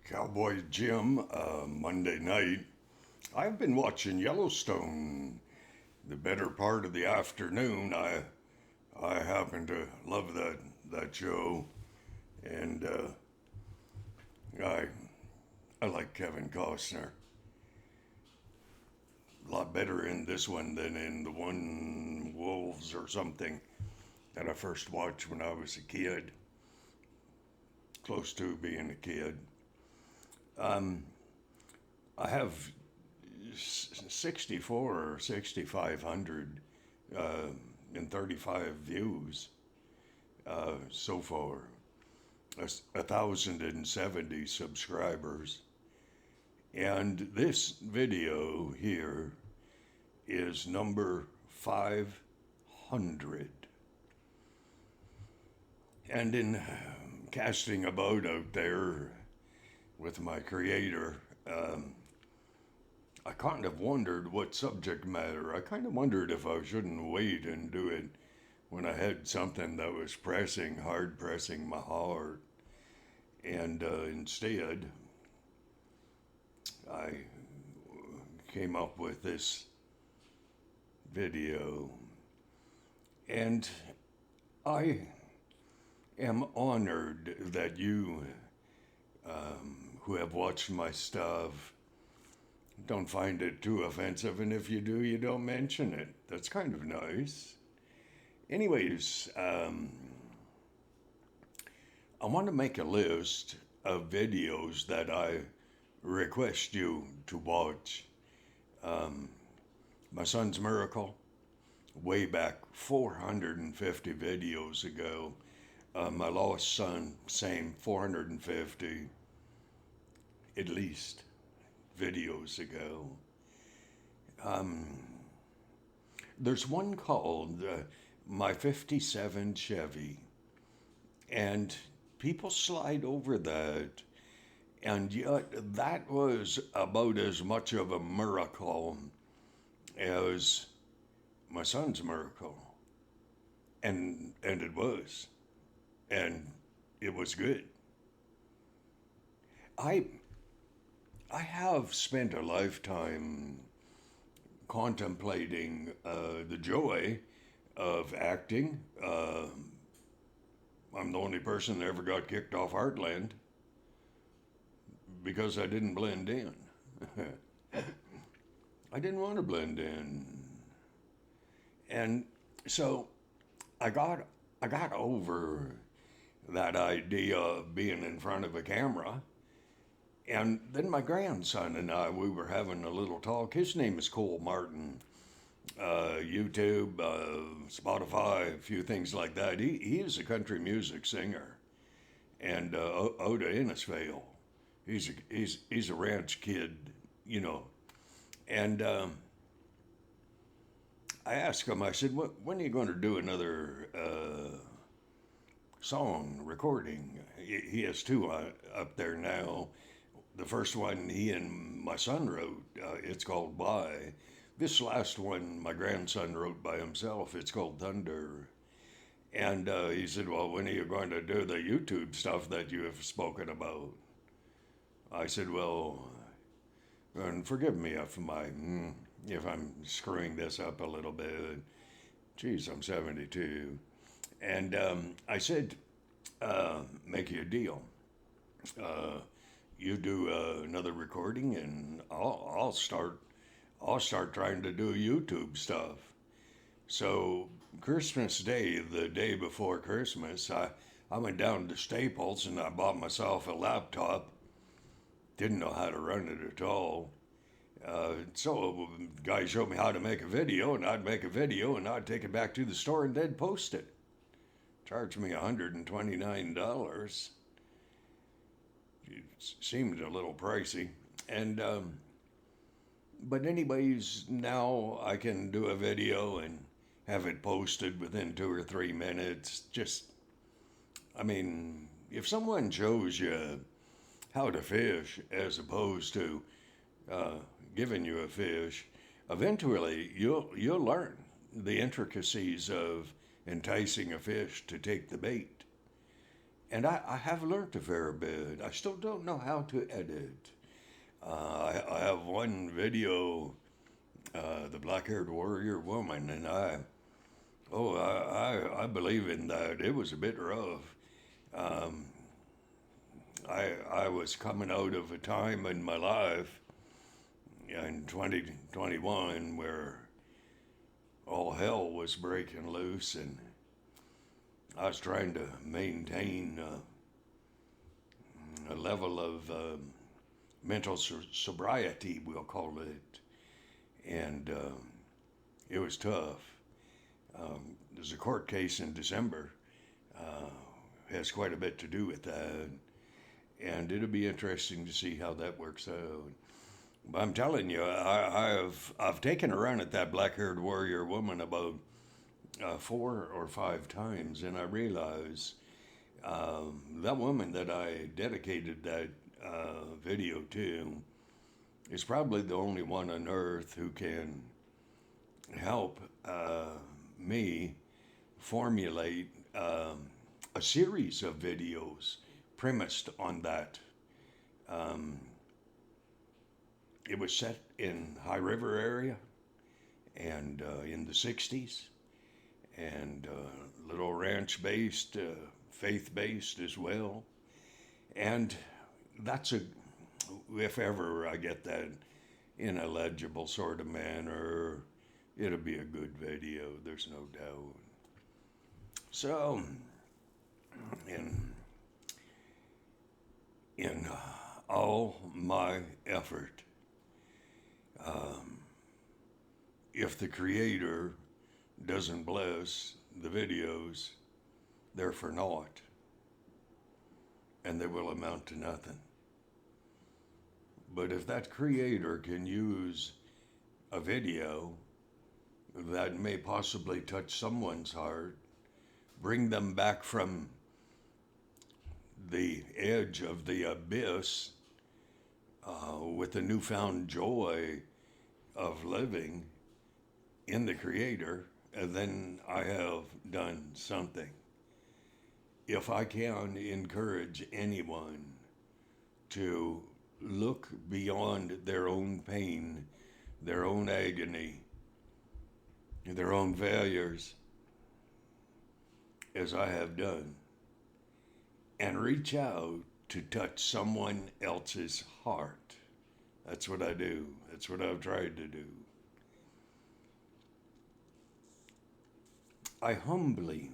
Cowboy Jim, Monday night. I've been watching Yellowstone the better part of the afternoon. I happen to love that show, and I I like Kevin Costner a lot better in this one than in the one Wolves or something that I first watched when I was a kid, close to being a kid. Um, I have 64 or 6,500 uh, and 35 views so far, 1,070 subscribers. And this video here is number 500. And in casting about out there with my creator, I kind of wondered what subject matter. I kind of wondered if I shouldn't wait and do it when I had something that was pressing, hard pressing my heart. And instead, I came up with this video. And I am honored that you, who have watched my stuff, don't find it too offensive. And if you do, you don't mention it. That's kind of nice. Anyways, I want to make a list of videos that I request you to watch. Um, My son's miracle, way back 450 videos ago. My lost son, same 450 at least videos ago. Um, there's one called My 57 Chevy, and people slide over that, and yet that was about as much of a miracle as my son's miracle, and it was, and it was good. I I have spent a lifetime contemplating the joy of acting. I'm the only person that ever got kicked off Heartland because I didn't blend in. I didn't want to blend in, and so I got I got over that idea of being in front of a camera. And then my grandson and I, we were having a little talk. His name is Cole Martin. YouTube, Spotify, a few things like that. He is a country music singer, and Oda Innisfail. He's a ranch kid, you know. And I asked him. I said, "When are you going to do another song recording?" He has two up there now. The first one he and my son wrote. It's called Bye. This last one my grandson wrote by himself. It's called Thunder. And he said, "Well, when are you going to do the YouTube stuff that you have spoken about?" I said, "Well, and forgive me if I'm screwing this up a little bit. Geez, I'm 72." And I said, "Make you a deal. Uh, you do another recording, and I'll start trying to do YouTube stuff." So Christmas Day, the day before Christmas, I went down to Staples and I bought myself a laptop. Didn't know how to run it at all. So the guy showed me how to make a video, and I'd make a video, and I'd take it back to the store and they'd post it. Charged me $129. It seemed a little pricey. And but anyways, now I can do a video and have it posted within 2 or 3 minutes. I mean, if someone shows you how to fish as opposed to uh, giving you a fish, eventually you'll learn the intricacies of enticing a fish to take the bait. And I have learned a fair bit. I still don't know how to edit. I have one video, the black-haired warrior woman, and I believe in that. It was a bit rough. Um, I was coming out of a time in my life in 2021 where all hell was breaking loose, and I was trying to maintain a level of mental sobriety, we'll call it, and it was tough. There's a court case in December, has quite a bit to do with that, and it'll be interesting to see how that works out. But I'm telling you, I've taken a run at that black-haired warrior woman about 4 or 5 times, and I realize that woman that I dedicated that video to is probably the only one on earth who can help me formulate a series of videos premised on that. Um, it was set in High River area and in the 60s, and little ranch based, faith based as well. And that's if ever I get that in a legible sort of manner, it'll be a good video, there's no doubt. So, in, in all my effort, if the Creator doesn't bless the videos, they're for naught, and they will amount to nothing. But if that Creator can use a video that may possibly touch someone's heart, bring them back from the edge of the abyss with a newfound joy of living in the Creator, then I have done something. If I can encourage anyone to look beyond their own pain, their own agony, their own failures, as I have done, and reach out to touch someone else's heart, that's what I do. That's what I've tried to do. I humbly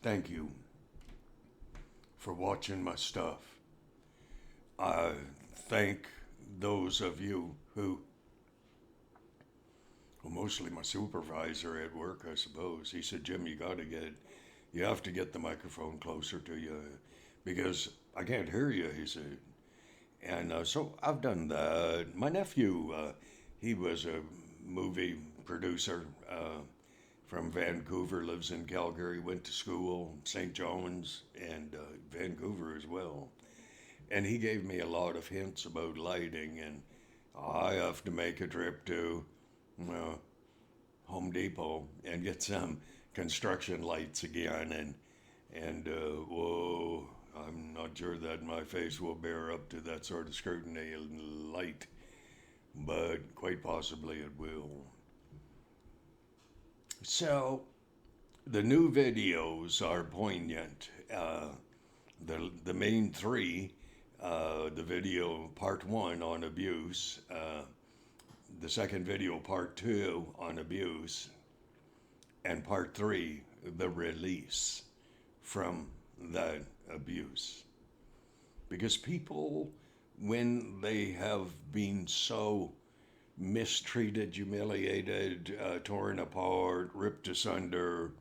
thank you for watching my stuff. I thank those of you who, well, mostly my supervisor at work, I suppose. He said, Jim, you have to get the microphone closer to you because I can't hear you, he said. And so I've done that. My nephew, he was a movie producer from Vancouver, lives in Calgary, went to school, St. John's, and Vancouver as well. And he gave me a lot of hints about lighting, and I have to make a trip to Home Depot and get some construction lights again. And whoa, I'm not sure that my face will bear up to that sort of scrutiny and light, but quite possibly it will. So, the new videos are poignant. The main three, the video part 1 on abuse, the second video part 2 on abuse, and part 3, the release from that abuse. Because people, when they have been so mistreated, humiliated, torn apart, ripped asunder,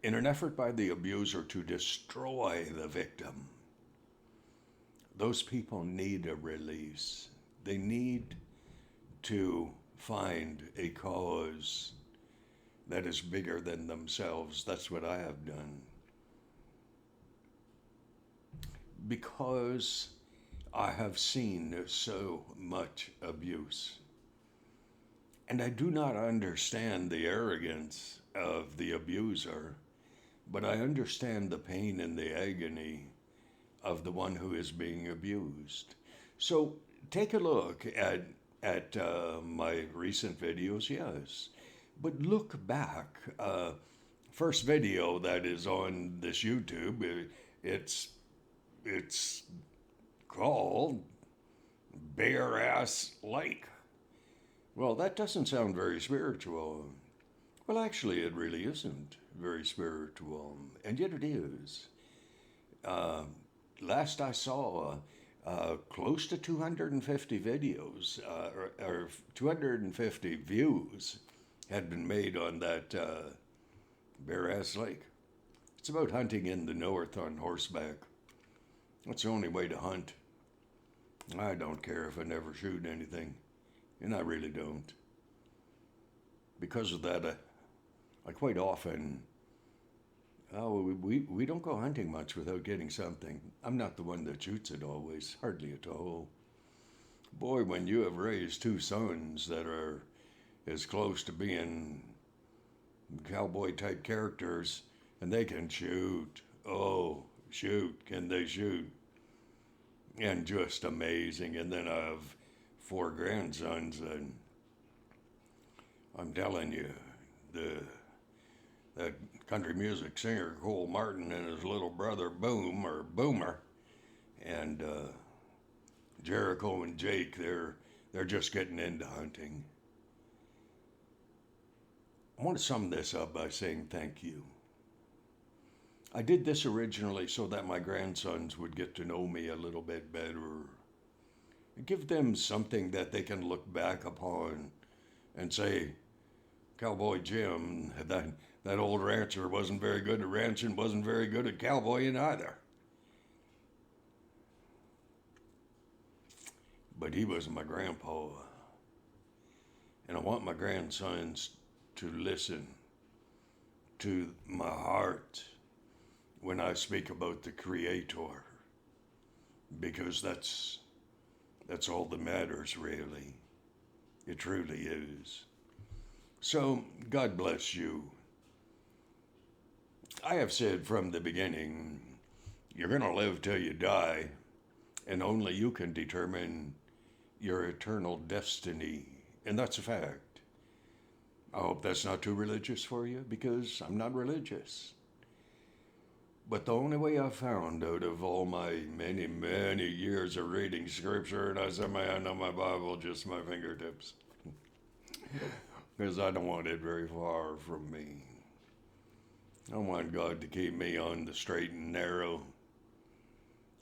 in an effort by the abuser to destroy the victim, those people need a release. They need to find a cause that is bigger than themselves. That's what I have done. Because I have seen so much abuse. And I do not understand the arrogance of the abuser but I understand the pain and the agony of the one who is being abused. So take a look at my recent videos, yes, but look back. First video that is on this YouTube, it's it's called Bare Ass Lake. Well, that doesn't sound very spiritual. Well, actually, it really isn't very spiritual, and yet it is. Uh, Last I saw, close to 250 videos or 250 views had been made on that Bare Ass Lake. It's about hunting in the north on horseback. That's the only way to hunt. I don't care if I never shoot anything, and I really don't. Because of that, I quite often, we don't go hunting much without getting something. I'm not the one that shoots it always, hardly at all. Boy, when you have raised two sons that are as close to being cowboy type characters, and they can shoot. Oh, shoot, can they shoot? And just amazing. And then I have four grandsons, and I'm telling you, that country music singer Cole Martin and his little brother Boomer, and Jericho and Jake, they're just getting into hunting. I want to sum this up by saying thank you. I did this originally so that my grandsons would get to know me a little bit better. Give them something that they can look back upon and say, Cowboy Jim, that old rancher wasn't very good at ranching, wasn't very good at cowboying either. But he was my grandpa. And I want my grandsons to listen to my heart when I speak about the Creator, because that's all that matters, really. It truly is. So, God bless you. I have said from the beginning, you're going to live till you die, and only you can determine your eternal destiny, and that's a fact. I hope that's not too religious for you, because I'm not religious. But the only way I found out of all my many, many years of reading scripture, and I said my hand on my Bible, just my fingertips, because I don't want it very far from me. I want God to keep me on the straight and narrow.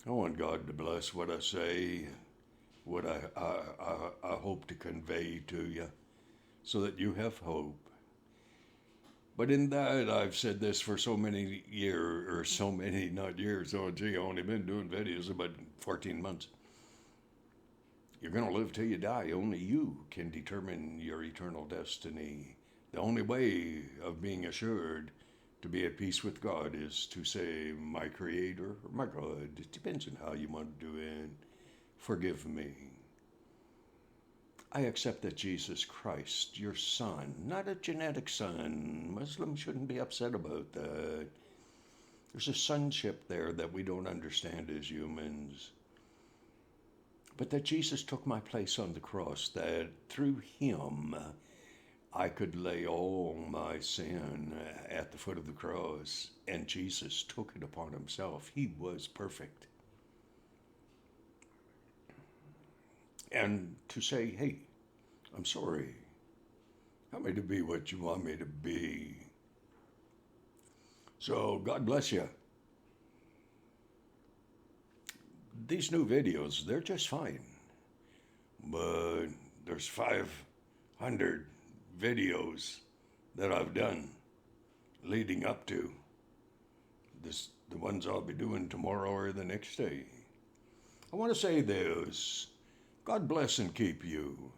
I want God to bless what I say, what I hope to convey to you, so that you have hope. But in that, I've said this for so many years, or so many, not years, oh gee, I've only been doing videos about 14 months. You're going to live till you die. Only you can determine your eternal destiny. The only way of being assured to be at peace with God is to say, my Creator, or my God, it depends on how you want to do it, forgive me. I accept that Jesus Christ, your son, not a genetic son. Muslims shouldn't be upset about that. There's a sonship there that we don't understand as humans. But that Jesus took my place on the cross, that through him I could lay all my sin at the foot of the cross, and Jesus took it upon himself. He was perfect. And to say, hey, I'm sorry. Help me to be what you want me to be. So God bless you. These new videos, they're just fine. But there's 500 videos that I've done leading up to this, the ones I'll be doing tomorrow or the next day. I want to say this. God bless and keep you.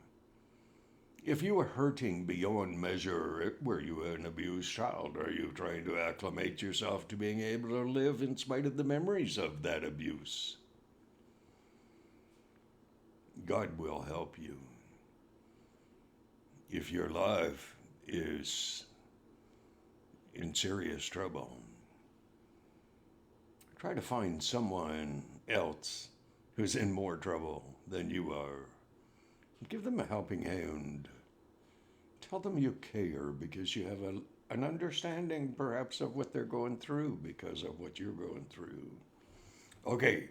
If you are hurting beyond measure, were you an abused child? Are you trying to acclimate yourself to being able to live in spite of the memories of that abuse? God will help you. If your life is in serious trouble, Try to find someone else who's in more trouble than you are. Give them a helping hand. Tell them you care because you have an understanding, perhaps, of what they're going through because of what you're going through. Okay,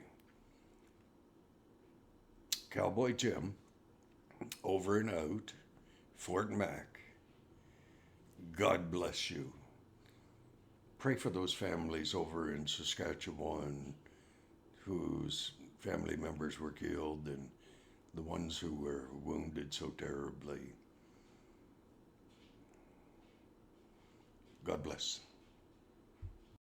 Cowboy Jim, over and out, Fort Mac. God bless you. Pray for those families over in Saskatchewan whose family members were killed and the ones who were wounded so terribly. God bless.